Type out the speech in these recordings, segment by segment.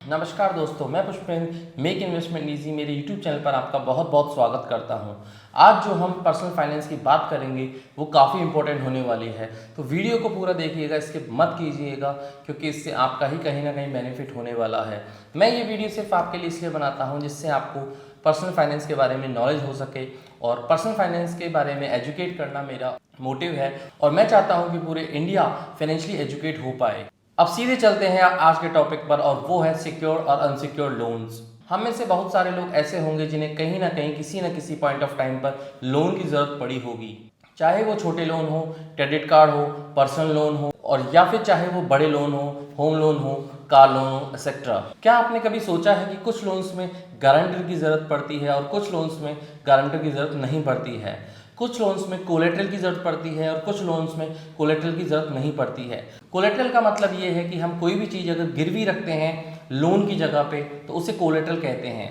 नमस्कार दोस्तों, मैं पुष्पेंद्र मेक इन्वेस्टमेंट ईजी मेरे यूट्यूब चैनल पर आपका बहुत बहुत स्वागत करता हूं। आज जो हम पर्सनल फाइनेंस की बात करेंगे वो काफ़ी इंपॉर्टेंट होने वाली है, तो वीडियो को पूरा देखिएगा, स्किप मत कीजिएगा क्योंकि इससे आपका ही कहीं ना कहीं बेनिफिट होने वाला है। मैं ये वीडियो सिर्फ आपके लिए इसलिए बनाता हूँ जिससे आपको पर्सनल फाइनेंस के बारे में नॉलेज हो सके, और पर्सनल फाइनेंस के बारे में एजुकेट करना मेरा मोटिव है और मैं चाहता हूँ कि पूरे इंडिया फाइनेंशियली एजुकेट हो पाए। अब सीधे चलते हैं आज के टॉपिक पर, और वो है सिक्योर और अनसिक्योर लोन्स। हम में से बहुत सारे लोग ऐसे होंगे जिन्हें कहीं ना कहीं किसी न किसी पॉइंट ऑफ टाइम पर लोन की ज़रूरत पड़ी होगी, चाहे वो छोटे लोन हो, क्रेडिट कार्ड हो, पर्सनल लोन हो, और या फिर चाहे वो बड़े लोन हो, होम लोन हो, कार लोन हो, एक्सेट्रा। क्या आपने कभी सोचा है कि कुछ लोन्स में गारंटर की ज़रूरत पड़ती है और कुछ लोन्स में गारंटर की ज़रूरत नहीं पड़ती है? कुछ लोन्स में कोलेट्रल की ज़रूरत पड़ती है और कुछ लोन्स में कोलेट्रल की ज़रूरत नहीं पड़ती है। कोलेट्रल का मतलब ये है कि हम कोई भी चीज़ अगर गिरवी रखते हैं लोन की जगह पे तो उसे कोलेट्रल कहते हैं।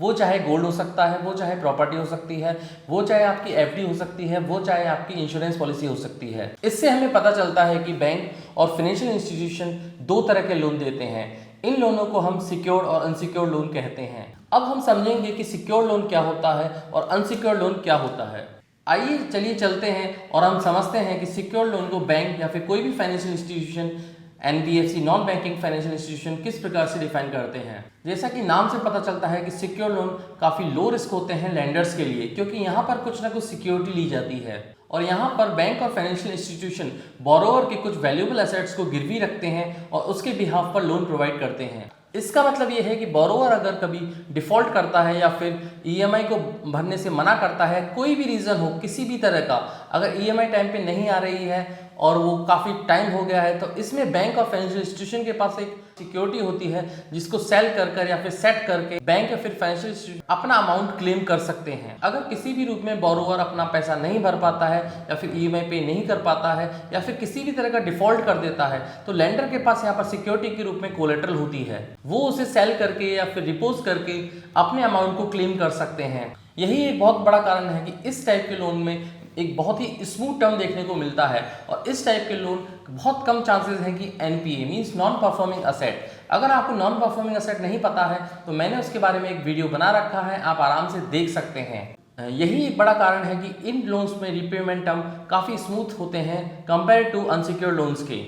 वो चाहे गोल्ड हो सकता है, वो चाहे प्रॉपर्टी हो सकती है, वो चाहे आपकी एफडी हो सकती है, वो चाहे आपकी इंश्योरेंस पॉलिसी हो सकती है। इससे हमें पता चलता है कि बैंक और फाइनेंशियल इंस्टीट्यूशन दो तरह के लोन देते हैं। इन लोनों को हम सिक्योर्ड और अनसिक्योर्ड लोन कहते हैं। अब हम समझेंगे कि सिक्योर्ड लोन क्या होता है और अनसिक्योर्ड लोन क्या होता है। आइए चलिए चलते हैं और हम समझते हैं कि सिक्योर्ड लोन को बैंक या फिर कोई भी financial institution, NBFC, non banking financial institution किस प्रकार से डिफाइन करते हैं। जैसा कि नाम से पता चलता है कि सिक्योर लोन काफ़ी लो रिस्क होते हैं लेंडर्स के लिए, क्योंकि यहाँ पर कुछ ना कुछ सिक्योरिटी ली जाती है और यहाँ पर बैंक और फाइनेंशियल इंस्टीट्यूशन बोरोवर के कुछ वैल्यूएबल एसेट्स को गिरवी रखते हैं और उसके बिहाफ पर लोन प्रोवाइड करते हैं। इसका मतलब ये है कि बोरोवर अगर कभी डिफ़ॉल्ट करता है या फिर ईएमआई को भरने से मना करता है, कोई भी रीज़न हो किसी भी तरह का, अगर ईएमआई टाइम पे नहीं आ रही है और वो काफ़ी टाइम हो गया है, तो इसमें बैंक और फाइनेंशियल इंस्टीट्यूशन के पास एक सिक्योरिटी होती है जिसको सेल कर या फिर सेट करके बैंक या फिर फाइनेंशियल इंस्टीट्यूशन अपना अमाउंट क्लेम कर सकते हैं। अगर किसी भी रूप में बोरोवर अपना पैसा नहीं भर पाता है या फिर ईएमआई पे नहीं कर पाता है या फिर किसी भी तरह का डिफॉल्ट कर देता है, तो लेंडर के पास यहाँ पर सिक्योरिटी के रूप में कोलेट्रल होती है। वो उसे सेल करके या फिर रिपोज करके अपने अमाउंट को क्लेम कर सकते हैं। यही एक बहुत बड़ा कारण है कि इस टाइप के लोन में एक बहुत ही स्मूथ टर्म देखने को मिलता है, और इस टाइप के लोन बहुत कम चांसेस हैं कि NPA means non performing asset. अगर आपको नॉन परफॉर्मिंग असेट नहीं पता है तो मैंने उसके बारे में एक वीडियो बना रखा है, आप आराम से देख सकते हैं। यही एक बड़ा कारण है कि इन लोन्स में रीपेमेंट टर्म काफ़ी स्मूथ होते हैं कंपेयर टू अनसिक्योर्ड लोन्स के।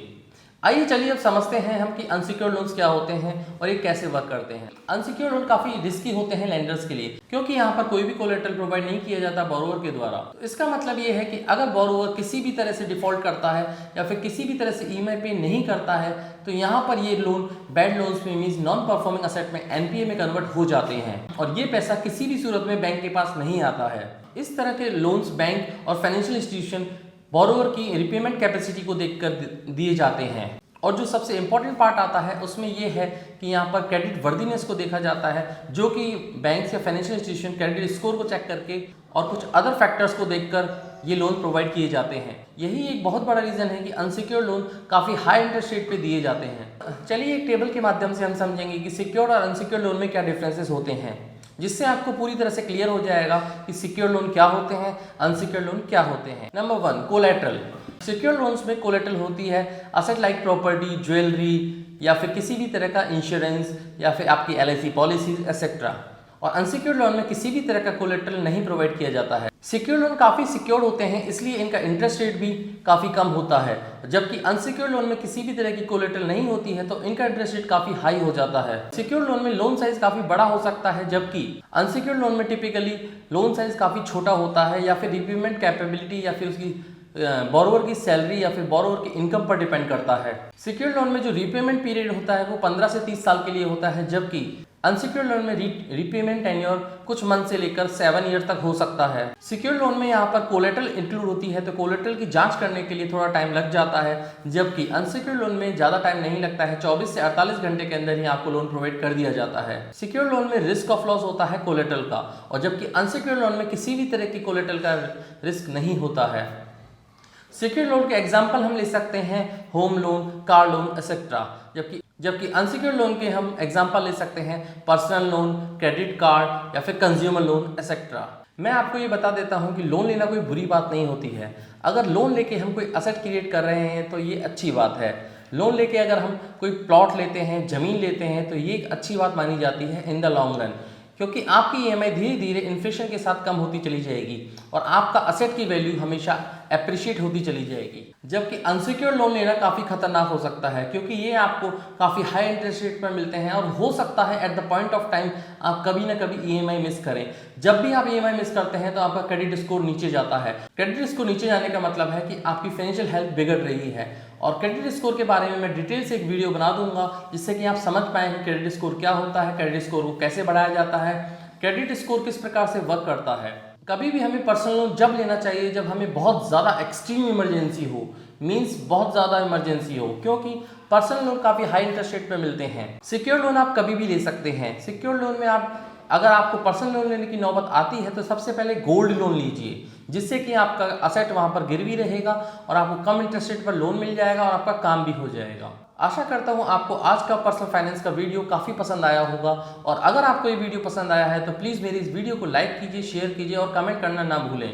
आइए चलिए अब समझते हैं हम कि अनसिक्योर्ड लोन्स क्या होते हैं और ये कैसे वर्क करते हैं। अनसिक्योर्ड लोन काफ़ी रिस्की होते हैं लेंडर्स के लिए, क्योंकि यहाँ पर कोई भी कोलेट्रल प्रोवाइड नहीं किया जाता बोरोवर के द्वारा। तो इसका मतलब ये है कि अगर बोरोवर किसी भी तरह से डिफॉल्ट करता है या फिर किसी भी तरह से ईएमआई पे नहीं करता है, तो यहाँ पर ये लोन बैड लोन्स में मीन्स नॉन परफॉर्मिंग असेट में एनपीए में कन्वर्ट हो जाते हैं और ये पैसा किसी भी सूरत में बैंक के पास नहीं आता है। इस तरह के लोन्स बैंक और फाइनेंशियल इंस्टीट्यूशन बोरोवर की रिपेमेंट कैपेसिटी को देखकर दिए जाते हैं। और जो सबसे इंपॉर्टेंट पार्ट आता है उसमें ये है कि यहाँ पर क्रेडिट वर्दीनेस को देखा जाता है, जो कि बैंक या फाइनेंशियल इंस्टीट्यूशन क्रेडिट स्कोर को चेक करके और कुछ अदर फैक्टर्स को देखकर ये लोन प्रोवाइड किए जाते हैं। यही एक बहुत बड़ा रीज़न है कि अनसिक्योर्ड लोन काफ़ी हाई इंटरेस्ट रेट पे दिए जाते हैं। चलिए एक टेबल के माध्यम से हम समझेंगे कि सिक्योर्ड और अनसिक्योर्ड लोन में क्या डिफरेंसेस होते हैं, जिससे आपको पूरी तरह से क्लियर हो जाएगा कि सिक्योर्ड लोन क्या होते हैं, अनसिक्योर्ड लोन क्या होते हैं। Number 1, collateral. सिक्योर्ड लोन्स में कोलेट्रल होती है असेट लाइक प्रॉपर्टी, ज्वेलरी या फिर किसी भी तरह का इंश्योरेंस या फिर आपकी एलआईसी पॉलिसीज एक्सेट्रा। और अनसिक्योर्ड लोन में किसी भी तरह का कोलेट्रल नहीं प्रोवाइड किया जाता है। सिक्योर्ड लोन काफ़ी सिक्योर्ड होते हैं, इसलिए इनका इंटरेस्ट रेट भी काफ़ी कम होता है, जबकि अनसिक्योर्ड लोन में किसी भी तरह की कोलेट्रल नहीं होती है तो इनका इंटरेस्ट रेट काफ़ी हाई हो जाता है। सिक्योर्ड लोन में लोन साइज काफ़ी बड़ा हो सकता है, जबकि अनसिक्योर्ड लोन में टिपिकली लोन साइज काफ़ी छोटा होता है या फिर रिपेमेंट कैपेबिलिटी या फिर उसकी बोरोवर की सैलरी या फिर बोरोवर की इनकम पर डिपेंड करता है। सिक्योर्ड लोन में जो रीपेमेंट पीरियड होता है वो 15 से 30 साल के लिए होता है, जबकि अनसिक्योर्ड लोन में रीपेमेंट टेन्योर कुछ मंथ से लेकर 7 ईयर तक हो सकता है। सिक्योर्ड लोन में यहाँ पर कोलेट्रल इंक्लूड होती है, तो कोलेट्रल की जांच करने के लिए थोड़ा टाइम लग जाता है, जबकि अनसिक्योर्ड लोन में ज़्यादा टाइम नहीं लगता है, 24 से 48 घंटे के अंदर ही आपको लोन प्रोवाइड कर दिया जाता है। सिक्योर्ड लोन में रिस्क ऑफ लॉस होता है कोलेट्रल का, और जबकि अनसिक्योर्ड लोन में किसी भी तरह की कोलेट्रल का रिस्क नहीं होता है। सिक्योर्ड लोन के एग्जाम्पल हम ले सकते हैं home loan, car loan etcetera, जबकि अनसिक्योर्ड लोन के हम एग्जांपल ले सकते हैं पर्सनल लोन, क्रेडिट कार्ड या फिर कंज्यूमर लोन एक्सेट्रा। मैं आपको ये बता देता हूँ कि लोन लेना कोई बुरी बात नहीं होती है। अगर लोन लेके हम कोई असेट क्रिएट कर रहे हैं तो ये अच्छी बात है, लोन लेके अगर हम कोई प्लॉट लेते हैं, ज़मीन लेते हैं, तो ये एक अच्छी बात मानी जाती है इन द लॉन्ग रन, क्योंकि आपकी ईएमआई धीरे धीरे इन्फ्लेशन के साथ कम होती चली जाएगी और आपका असेट की वैल्यू हमेशा एप्रिशिएट होती चली जाएगी। जबकि अनसिक्योर्ड लोन लेना काफ़ी खतरनाक हो सकता है, क्योंकि ये आपको काफ़ी हाई इंटरेस्ट रेट पर मिलते हैं और हो सकता है at the point of time आप कभी ना कभी ईएमआई मिस करें। जब भी आप ईएमआई मिस करते हैं तो आपका क्रेडिट स्कोर नीचे जाता है। क्रेडिट स्कोर नीचे जाने का मतलब है कि आपकी फाइनेंशियल हेल्थ बिगड़ रही है, और क्रेडिट स्कोर के बारे में मैं डिटेल से एक वीडियो बना दूंगा जिससे कि आप समझ पाएं कि क्रेडिट स्कोर क्या होता है, क्रेडिट स्कोर को कैसे बढ़ाया जाता है, क्रेडिट स्कोर किस प्रकार से वर्क करता है। कभी भी हमें पर्सनल लोन जब लेना चाहिए जब हमें बहुत ज़्यादा एक्सट्रीम इमरजेंसी हो, मींस बहुत ज़्यादा इमरजेंसी हो, क्योंकि पर्सनल लोन काफ़ी हाई इंटरेस्ट रेट पे मिलते हैं। सिक्योर लोन आप कभी भी ले सकते हैं। सिक्योर लोन में आप अगर आपको पर्सनल लोन लेने की नौबत आती है तो सबसे पहले गोल्ड लोन लीजिए, जिससे कि आपका असेट वहाँ पर गिरवी रहेगा और आपको कम इंटरेस्ट रेट पर लोन मिल जाएगा और आपका काम भी हो जाएगा। आशा करता हूँ आपको आज का पर्सनल फाइनेंस का वीडियो काफ़ी पसंद आया होगा, और अगर आपको ये वीडियो पसंद आया है तो प्लीज़ मेरी इस वीडियो को लाइक कीजिए, शेयर कीजिए और कमेंट करना ना भूलें।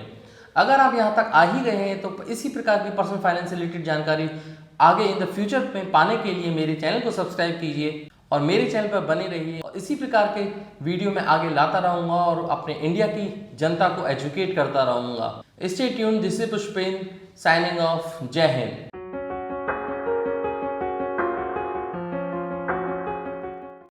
अगर आप यहाँ तक आ ही गए हैं तो इसी प्रकार की पर्सनल फाइनेंस से रिलेटेड जानकारी आगे इन द फ्यूचर में पाने के लिए मेरे चैनल को सब्सक्राइब कीजिए और मेरे चैनल पर बने रहिए, और इसी प्रकार के वीडियो मैं आगे लाता रहूँगा और अपने इंडिया की जनता को एजुकेट करता रहूँगा। Stay tuned, this is Pushpen signing off. जय हिंद।